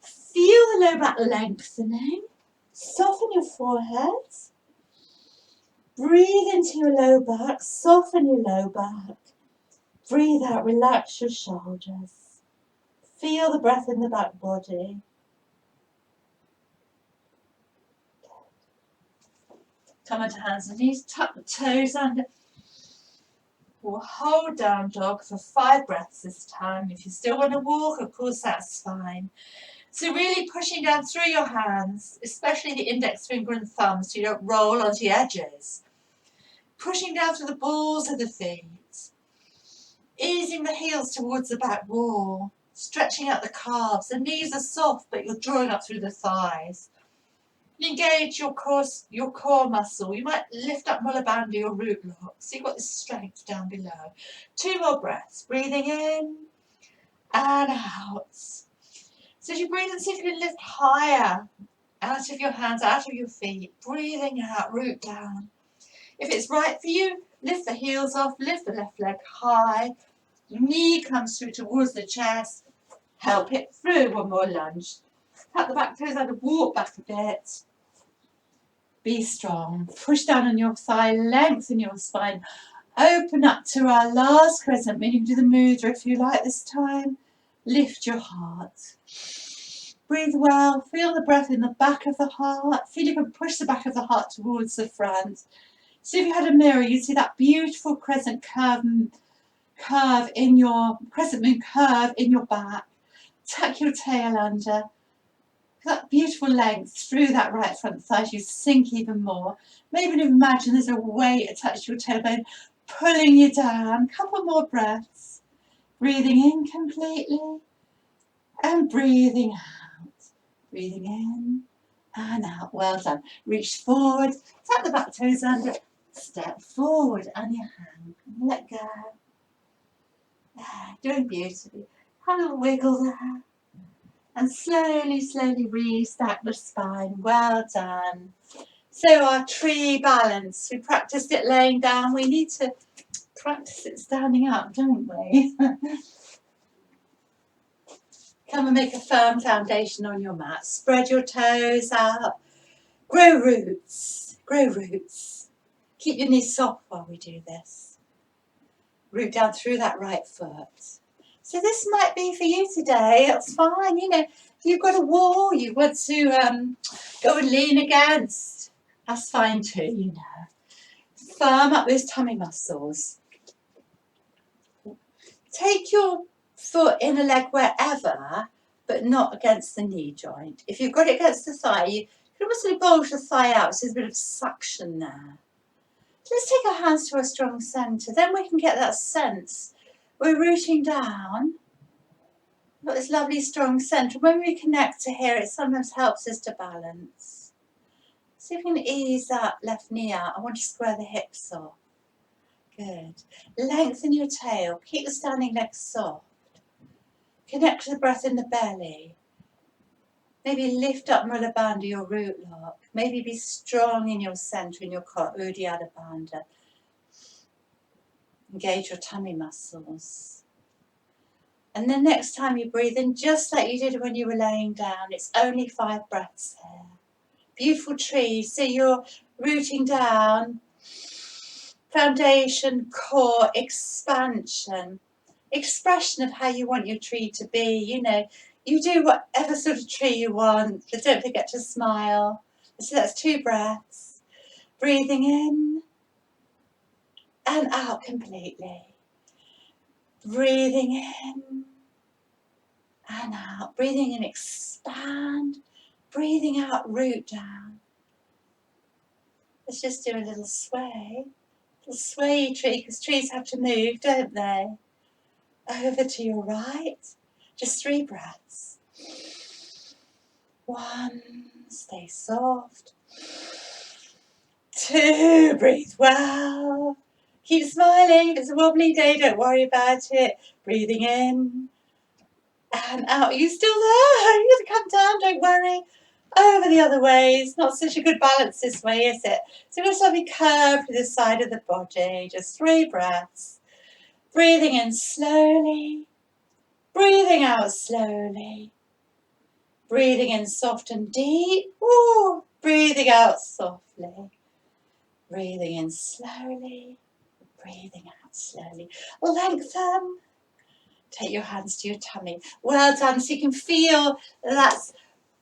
Feel the low back lengthening. Soften your forehead. Breathe into your low back. Soften your low back. Breathe out. Relax your shoulders. Feel the breath in the back body. Come onto hands and knees. Tuck the toes under. We'll hold down dog for 5 breaths this time. If you still want to walk, of course, that's fine. So really pushing down through your hands, especially the index finger and thumb, so you don't roll onto the edges. Pushing down through the balls of the feet. Easing the heels towards the back wall. Stretching out the calves. The knees are soft, but you're drawing up through the thighs. Engage your core muscle. You might lift up Mula Bandha or root lock. So you've got this strength down below. 2 more breaths. Breathing in and out. So as you breathe in, see if you can lift higher out of your hands, out of your feet. Breathing out, root down. If it's right for you, lift the heels off, lift the left leg high. Knee comes through towards the chest. Help it through. One more lunge. Tap the back toes under, walk back a bit. Be strong. Push down on your thigh, lengthen your spine. Open up to our last crescent. Maybe you can do the mudra if you like this time. Lift your heart. Breathe well. Feel the breath in the back of the heart. Feel you can push the back of the heart towards the front. So if you had a mirror, you'd see that beautiful crescent curve in your crescent moon curve in your back. Tuck your tail under. That beautiful length through that right front thigh as you sink even more. Maybe imagine there's a weight attached to your tailbone pulling you down. Couple more breaths. Breathing in completely and breathing out. Breathing in and out. Well done. Reach forward. Tap the back toes under. Step forward on your hand. Let go. Doing beautifully. Have a wiggle there. And slowly, slowly restack the spine. Well done. So our tree balance, we practiced it laying down. We need to practice it standing up, don't we? Come and make a firm foundation on your mat. Spread your toes out. Grow roots. Grow roots. Keep your knees soft while we do this. Root down through that right foot. So this might be for you today. That's fine. You know, if you've got a wall you want to go and lean against, that's fine too, you know. Firm up those tummy muscles. Take your foot in a leg wherever, but not against the knee joint. If you've got it against the thigh, you can almost bulge the thigh out, so there's a bit of suction there. So let's take our hands to a strong centre. Then we can get that sense. We're rooting down. We've got this lovely strong centre. When we connect to here, it sometimes helps us to balance. See if we can ease that left knee out. I want to square the hips off. Good. Lengthen your tail. Keep the standing legs soft. Connect to the breath in the belly. Maybe lift up Mula Bandha, your root lock. Maybe be strong in your centre, in your Uddiyana Bandha. Engage your tummy muscles. And then next time you breathe in, just like you did when you were laying down, it's only 5 breaths here. Beautiful tree. So you're rooting down. Foundation, core, expansion. Expression of how you want your tree to be. You know, you do whatever sort of tree you want, but don't forget to smile. So that's 2 breaths. Breathing in and out completely. Breathing in and out. Breathing in, expand. Breathing out, root down. Let's just do a little sway. A little sway tree, because trees have to move, don't they? Over to your right. Just 3 breaths. 1, stay soft. 2, breathe well. Keep smiling. If it's a wobbly day, don't worry about it. Breathing in and out. Are you still there? You got to come down, don't worry. Over the other way. It's not such a good balance this way, is it? So we'll slowly curve to the side of the body. Just 3 breaths. Breathing in slowly. Breathing out slowly. Breathing in soft and deep. Ooh. Breathing out softly. Breathing in slowly. Breathing out slowly. Lengthen. Take your hands to your tummy. Well done. So you can feel that's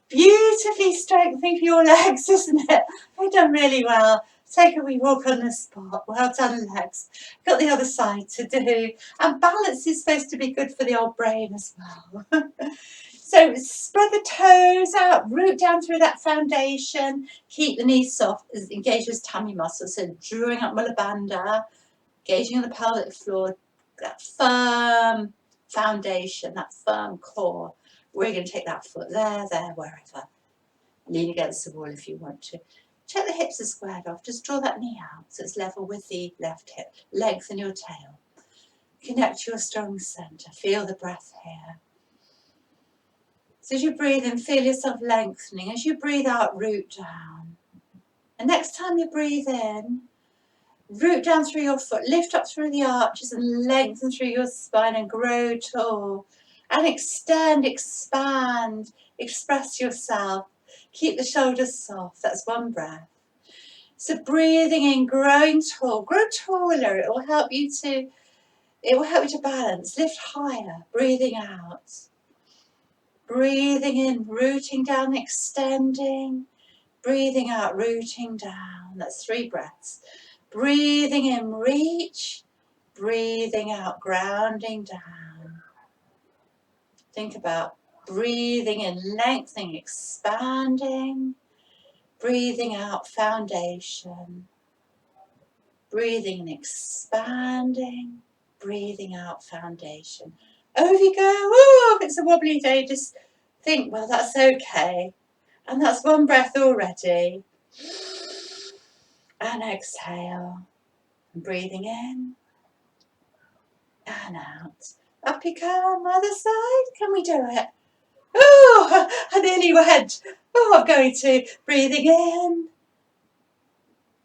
beautifully strengthening for your legs, isn't it? You've done really well. Take a wee walk on the spot. Well done, legs. Got the other side to do. And balance is supposed to be good for the old brain as well. So spread the toes out, root down through that foundation. Keep the knees soft, engage those tummy muscles. So drawing up Mula Bandha, engaging on the pelvic floor, that firm foundation, that firm core. We're going to take that foot there, wherever. Lean against the wall if you want to. Check the hips are squared off. Just draw that knee out so it's level with the left hip. Lengthen your tail. Connect to your strong centre. Feel the breath here. So as you breathe in, feel yourself lengthening. As you breathe out, root down. And next time you breathe in, root down through your foot, lift up through the arches and lengthen through your spine and grow tall. And extend, expand, express yourself. Keep the shoulders soft. That's 1 breath. So breathing in, growing tall. Grow taller. It will help you to balance. Lift higher. Breathing out. Breathing in, rooting down, extending. Breathing out, rooting down. That's 3 breaths. Breathing in, reach. Breathing out, grounding down. Think about breathing in, lengthening, expanding. Breathing out, foundation. Breathing in, expanding. Breathing out, foundation. Over you go. Ooh, if it's a wobbly day, just think, well, that's okay. And that's 1 breath already. And exhale. Breathing in and out. Up you come, other side. Can we do it? Oh, I nearly went. Oh, I'm going to. Breathing in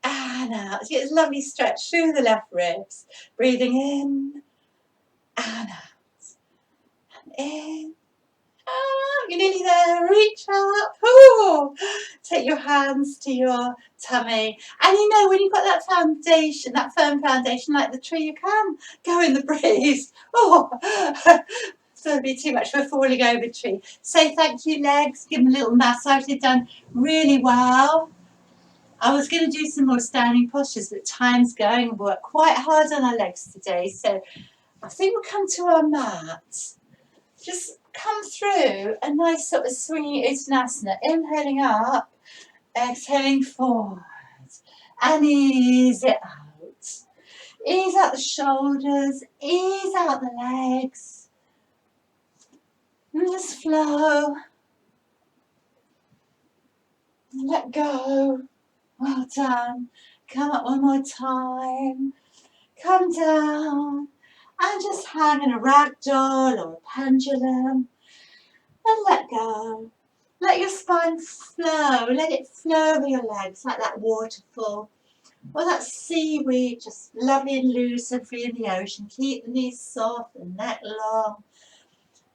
and out. Get a lovely stretch through the left ribs. Breathing in and out. In. Ah, you're nearly there. Reach up. Oh, take your hands to your tummy. And you know, when you've got that foundation, that firm foundation like the tree, you can go in the breeze. Oh, it's going to be too much for a falling over tree. Say thank you, legs. Give them a little massage. They've done really well. I was going to do some more standing postures, but time's going and work quite hard on our legs today. So I think we'll come to our mat. Just come through a nice sort of swinging Uttanasana, inhaling up, exhaling forward, and ease it out. Ease out the shoulders, ease out the legs, and just flow. Let go. Well done. Come up one more time. Come down. And just hang in a ragdoll or a pendulum. And let go. Let your spine flow. Let it flow over your legs like that waterfall. Or that seaweed, just lovely and loose and free in the ocean. Keep the knees soft and neck long.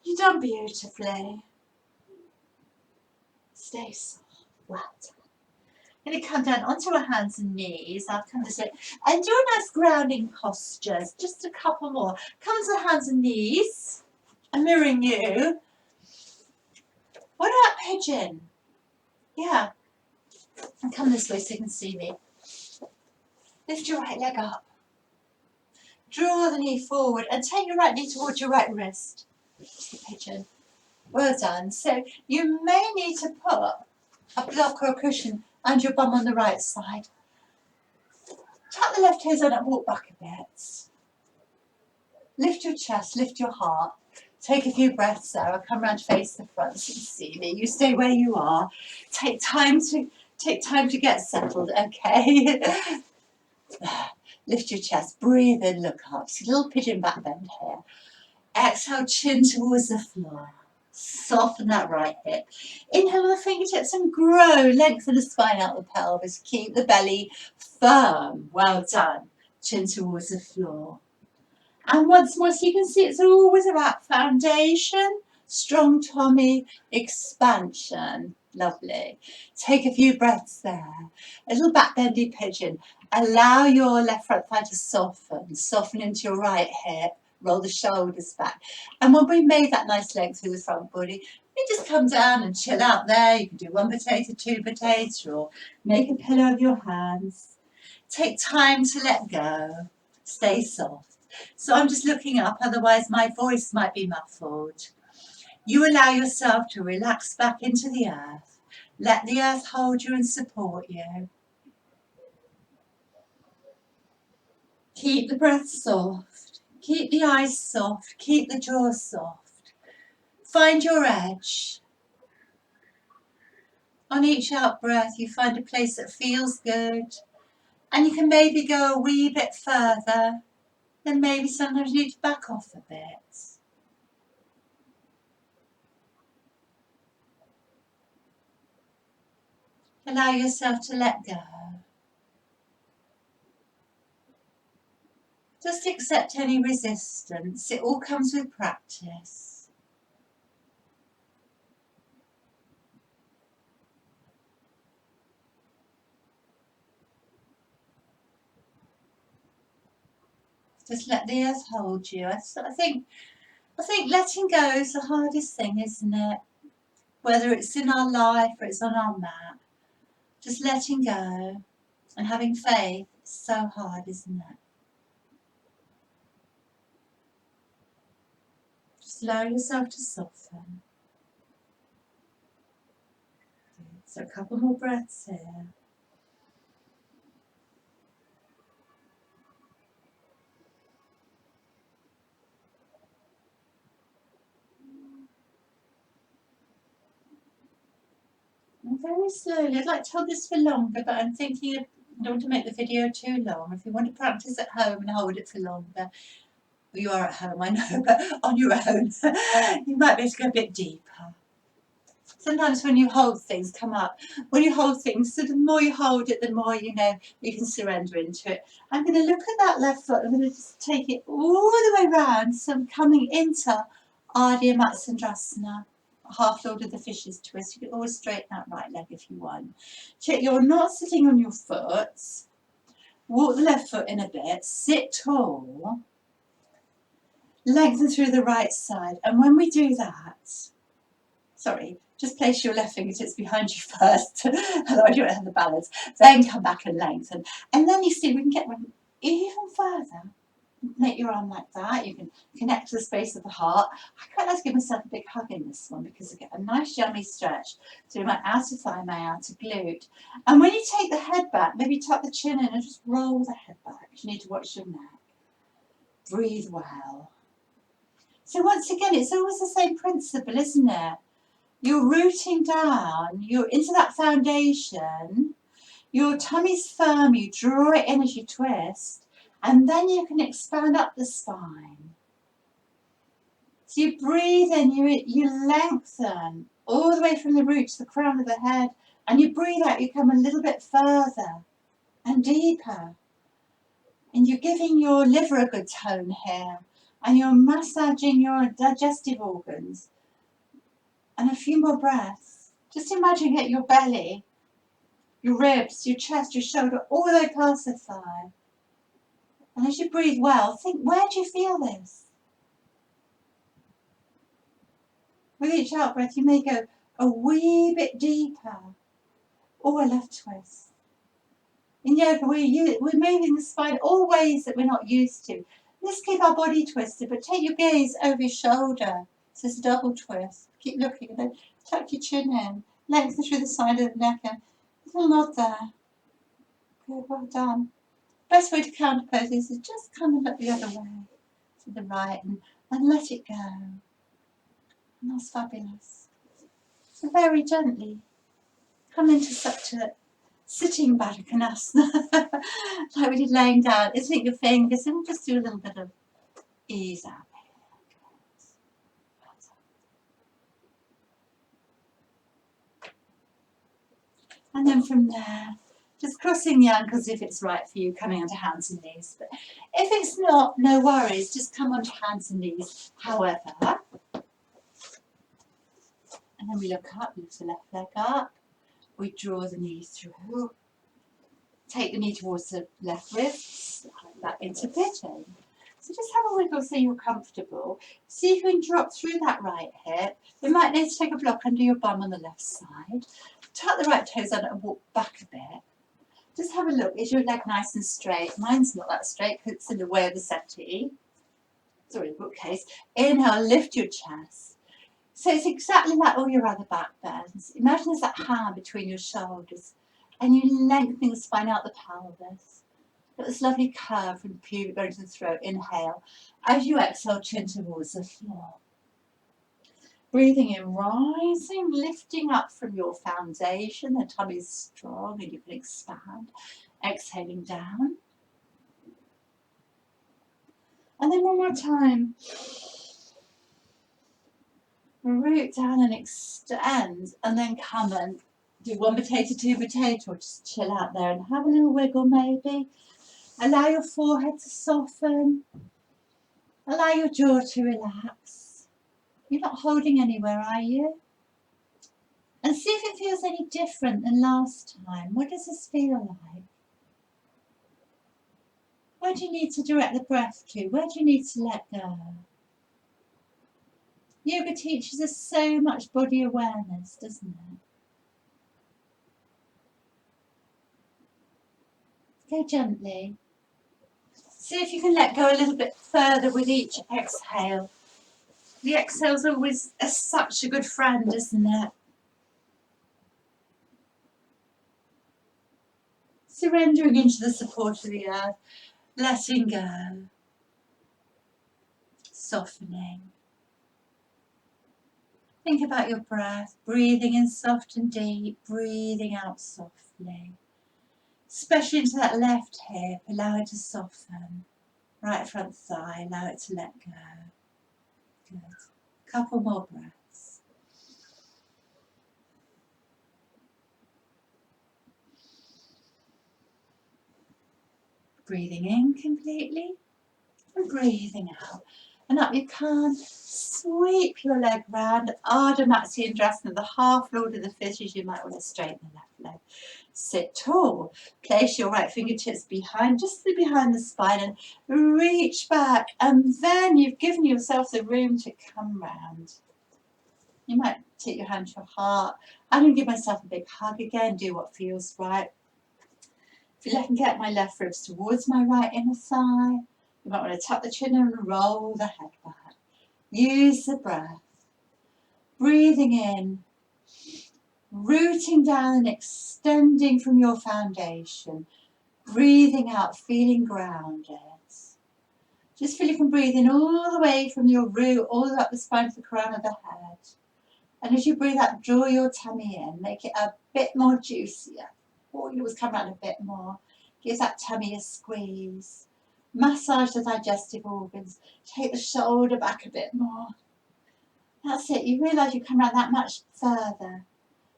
You've done beautifully. Stay soft. Well done. Going to come down onto our hands and knees. I'll come this way. And do a nice grounding postures. Just a couple more. Come to the hands and knees. I'm mirroring you. What about pigeon? Yeah. And come this way so you can see me. Lift your right leg up. Draw the knee forward and take your right knee towards your right wrist. Just the pigeon. Well done. So you may need to put a block or a cushion under your bum on the right side. Tuck the left toes on and walk back a bit. Lift your chest, lift your heart. Take a few breaths there. I'll come round to face the front so you can see me. You stay where you are. Take time to get settled, okay? Lift your chest, breathe in, look up. See a little pigeon back bend here. Exhale, chin towards the floor. Soften that right hip. Inhale with the fingertips and grow. Lengthen the spine out the pelvis. Keep the belly firm. Well done. Chin towards the floor. And once more, so you can see it's always about foundation, strong tummy, expansion. Lovely. Take a few breaths there. A little back bendy pigeon. Allow your left front thigh to soften. Soften into your right hip. Roll the shoulders back. And when we made that nice length through the front body, you just come down and chill out there. You can do one potato, two potato, or make a pillow of your hands. Take time to let go. Stay soft. So I'm just looking up, otherwise my voice might be muffled. You allow yourself to relax back into the earth. Let the earth hold you and support you. Keep the breath soft. Keep the eyes soft. Keep the jaw soft. Find your edge. On each out breath, you find a place that feels good. And you can maybe go a wee bit further. Then maybe sometimes you need to back off a bit. Allow yourself to let go. Just accept any resistance. It all comes with practice. Just let the earth hold you. I think letting go is the hardest thing, isn't it? Whether it's in our life or it's on our mat. Just letting go and having faith is so hard, isn't it? Just allow yourself to soften. So a couple more breaths here. And very slowly, I'd like to hold this for longer, but I'm thinking I don't want to make the video too long. If you want to practice at home and hold it for longer, Well, you are at home, I know, but on your own, you might be able to go a bit deeper. Sometimes when you hold things, come up. When you hold things, so the more you hold it, the more you know you can surrender into it. I'm going to look at that left foot. I'm going to just take it all the way round. So I'm coming into Ardha Matsyendrasana, half Lord of the Fishes twist. You can always straighten that right leg if you want. Check you're not sitting on your foot. Walk the left foot in a bit. Sit tall. Lengthen through the right side. And when we do that, sorry, just place your left fingertips behind you first, otherwise you won't have the balance. Then come back and lengthen. And then you see we can get one even further. Make your arm like that. You can connect to the space of the heart. I quite like to give myself a big hug in this one because I get a nice yummy stretch through my outer thigh, my outer glute. And when you take the head back, maybe tuck the chin in and just roll the head back. You need to watch your neck. Breathe well. So once again, it's always the same principle, isn't it? You're rooting down, you're into that foundation, your tummy's firm, you draw it in as you twist, and then you can expand up the spine. So you breathe in, you lengthen all the way from the root to the crown of the head, and you breathe out, you come a little bit further and deeper. And you're giving your liver a good tone here, and you're massaging your digestive organs. And a few more breaths. Just imagine it, your belly, your ribs, your chest, your shoulder, all the way past the thigh. And as you breathe well, think, where do you feel this? With each out breath, you may go a wee bit deeper, or a left twist. In yoga, we're moving the spine all ways that we're not used to. Let's keep our body twisted, but take your gaze over your shoulder. So it's a double twist. Keep looking, and then tuck your chin in. Lengthen through the side of the neck, and little nod there. Good, well done. Best way to counter pose is to just kind of look the other way, to the right, and let it go. And that's fabulous. So very gently come into such a sitting Baddha Konasana, like we did laying down. Isn't your fingers, and we'll just do a little bit of ease out. And then from there, just crossing the ankles if it's right for you, coming onto hands and knees. But if it's not, no worries, just come onto hands and knees. However, and then we look up, lift the left leg up, we draw the knee through, take the knee towards the left wrist, like that into pigeon. So just have a wiggle so you're comfortable. See if you can drop through that right hip. You might need to take a block under your bum on the left side. Tuck the right toes under and walk back a bit. Just have a look. Is your leg nice and straight? Mine's not that straight because it's in the way of the settee. Sorry, the bookcase. Inhale, lift your chest. So it's exactly like all your other back bends. Imagine there's that hand between your shoulders and you lengthening the spine out the pelvis. Got this lovely curve from the pubic bone to the throat. Inhale. As you exhale, chin towards the floor. Breathing in, rising, lifting up from your foundation. The tummy's strong and you can expand. Exhaling down. And then one more time. Root down and extend. And then come and do one potato, two potato. Just chill out there and have a little wiggle maybe. Allow your forehead to soften. Allow your jaw to relax. You're not holding anywhere, are you? And see if it feels any different than last time. What does this feel like? Where do you need to direct the breath to? Where do you need to let go? Yoga teaches us so much body awareness, doesn't it? Go gently. See if you can let go a little bit further with each exhale. The exhale's always such a good friend, isn't it? Surrendering into the support of the earth, letting go, softening. Think about your breath, breathing in soft and deep, breathing out softly. Especially into that left hip, allow it to soften. Right front thigh, allow it to let go. Good. Couple more breaths. Breathing in completely and breathing out. And up you come, sweep your leg round, Ardha Matsyendrasana, the half lord of the fishes. You might want to straighten the left leg. Sit tall, place your right fingertips behind, just behind the spine, and reach back, and then you've given yourself the room to come round. You might take your hand to your heart. I'm going to give myself a big hug again, do what feels right. If I can get my left ribs towards my right inner thigh, you might want to tuck the chin and roll the head back. Use the breath. Breathing in, rooting down and extending from your foundation. Breathing out, feeling grounded. Just feel you can breathe in all the way from your root, all the way up the spine to the crown of the head. And as you breathe out, draw your tummy in, make it a bit more juicier. Or you always come around a bit more. Give that tummy a squeeze. Massage the digestive organs. Take the shoulder back a bit more. That's it. You realise you come around that much further.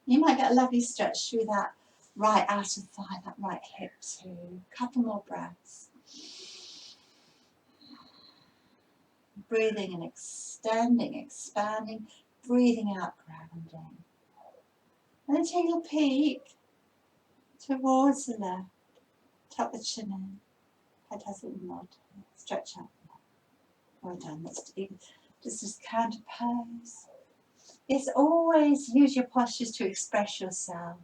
You might get a lovely stretch through that right outer thigh, that right hip too. Couple more breaths. Breathing and extending, expanding. Breathing out, grounding. And then take a little peek towards the left. Tuck the chin in. Head has a little nod. Stretch out. Well done. Let's do just counter pose. Yes, always use your postures to express yourself.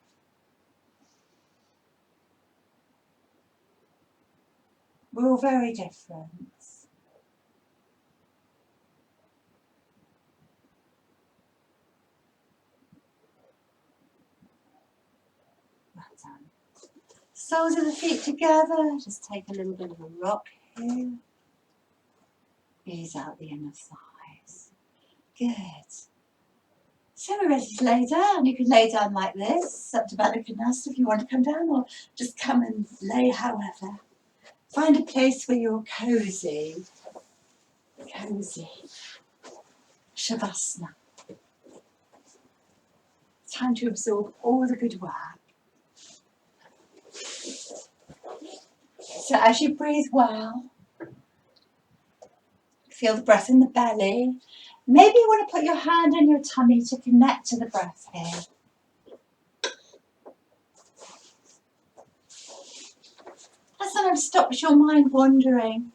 We're all very different. Well done. Soles of the feet together. Just take a little bit of a rock here. Ease out the inner thighs. Good. So we're ready to lay down. You can lay down like this, up to Baddha Konasana if you want to come down, or just come and lay however. Find a place where you're cozy. Cozy. Shavasana. Time to absorb all the good work. So as you breathe well, feel the breath in the belly. Maybe you want to put your hand on your tummy to connect to the breath here. That sometimes stops your mind wandering.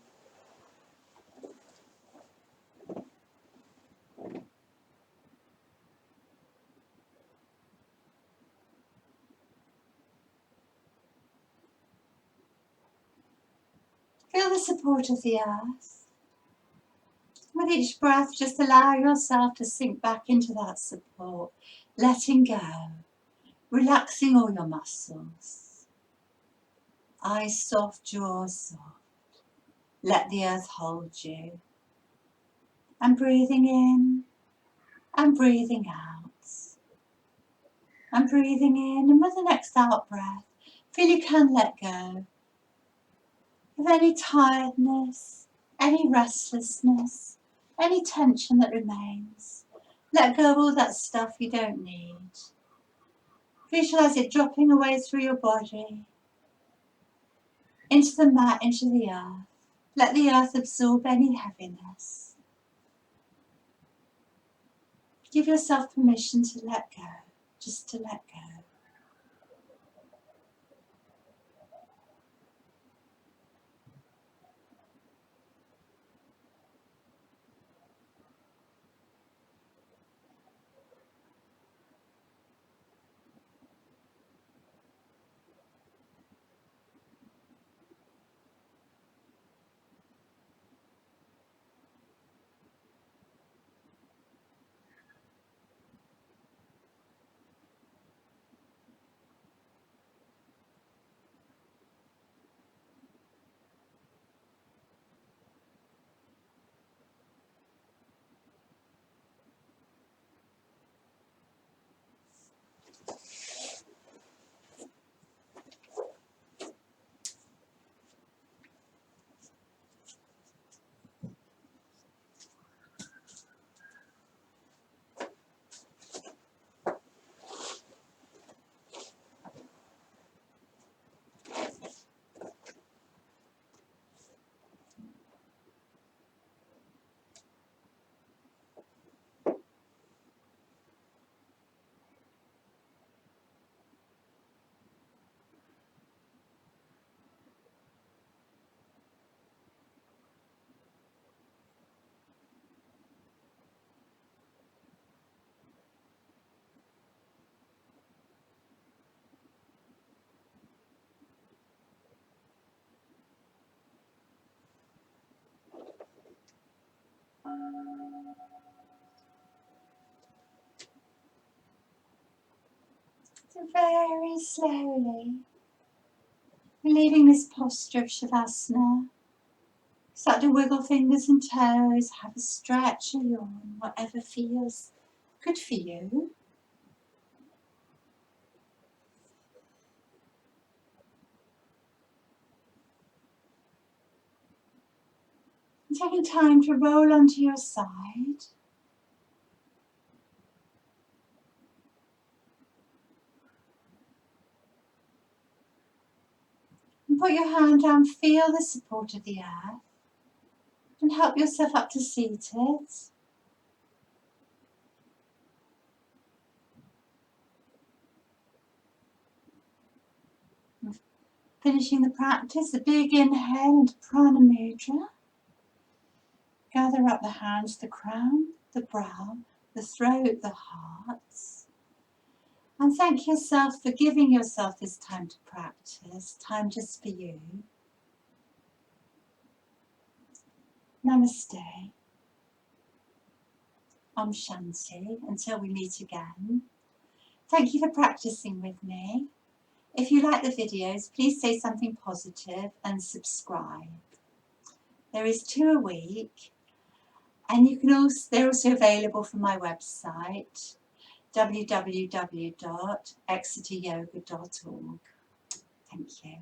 Feel the support of the earth. With each breath, just allow yourself to sink back into that support, letting go, relaxing all your muscles. Eyes soft, jaw soft. Let the earth hold you. And breathing in and breathing out. And breathing in, and with the next out breath, feel you can let go of any tiredness, any restlessness, any tension that remains. Let go of all that stuff you don't need. Visualize it dropping away through your body, into the mat, into the earth. Let the earth absorb any heaviness. Give yourself permission to let go, just to let go. So very slowly, leaving this posture of Shavasana. Start to wiggle fingers and toes, have a stretch or yawn, whatever feels good for you. And taking time to roll onto your side. And put your hand down, feel the support of the earth. And help yourself up to seated. Finishing the practice, a big inhale into Prana Mudra. Gather up the hands, the crown, the brow, the throat, the heart. And thank yourself for giving yourself this time to practice, time just for you. Namaste. Om Shanti. Until we meet again. Thank you for practicing with me. If you like the videos, please say something positive and subscribe. There is 2 a week, and they're also available from my website, www.exeteryoga.org. Thank you.